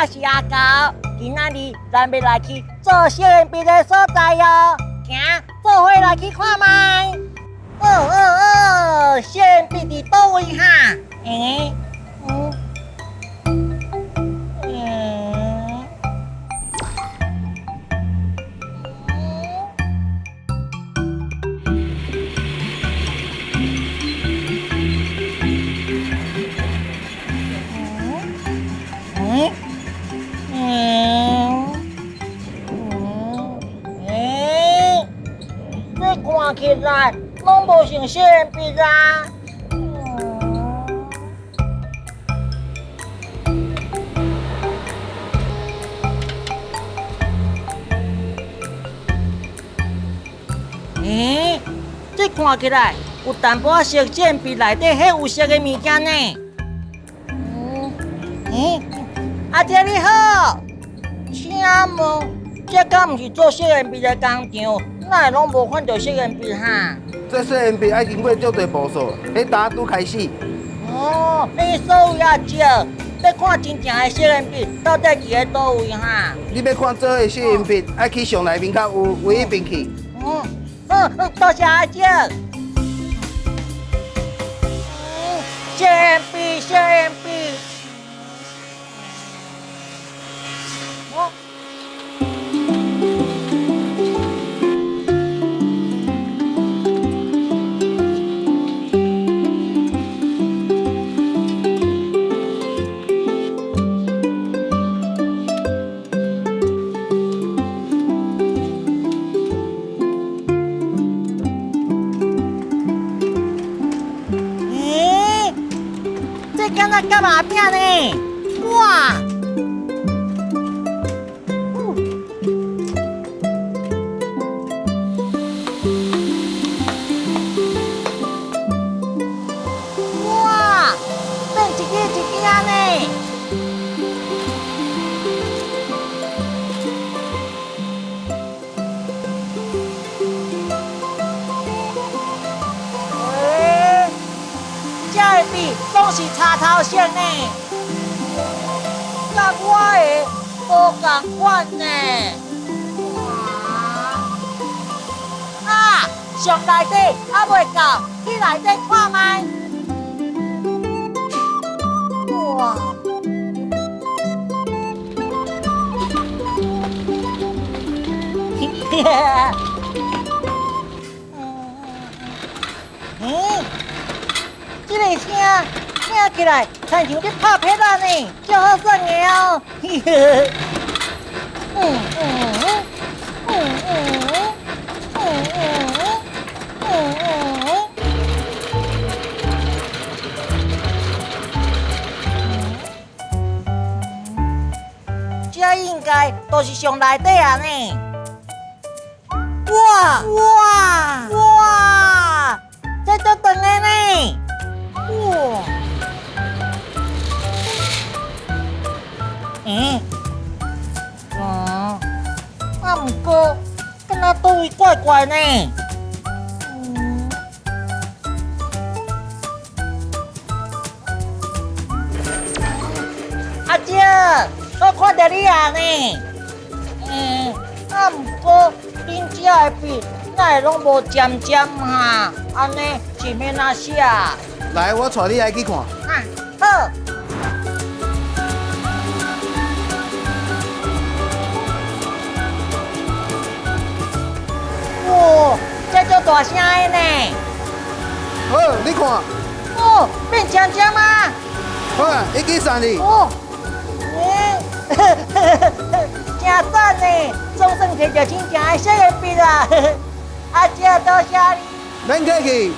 是阿高，今仔日咱要来去做小圆币的所在哟，行，做伙来去看卖。小圆币伫倒位哈？这看起来拢无像小圆币啊。这看起来有淡薄色小圆币内底迄有色的物件呢。阿姐你好，请问这敢毋是做小圆币的工厂？哪会拢无看到小圆币哈？这小圆币爱经过足多步数，迄单拄开始。你所有阿姐要看真正的小圆币，到底伫咧倒位哈？你要看做的小圆币，爱去上内面较有位迄边去。多谢阿姐。小圆币，小圆币。这敢若干嘛片呢？哇！哇！变一支一支啊呢！这笔拢是插头色呢，甲我的无同款呢。啊，上内底还未到，去内底看卖。哇！这个声听起来亲像在拍皮蛋呢，足好耍的哦。这应该都是上内底啊呢。哇！这足长的呢。哇！不过，敢若倒位怪怪呢。阿姐，我看到你啊呢。不过恁遮的币哪会拢无尖尖哈？安尼是要哪写？来，我带你来去看。好。哇，这足大声的呢！好，你看。变尖尖啊！好啊，已经散哩。真赞呢！总算摕到真正的小圆币啦！阿姐，多谢你。免客气。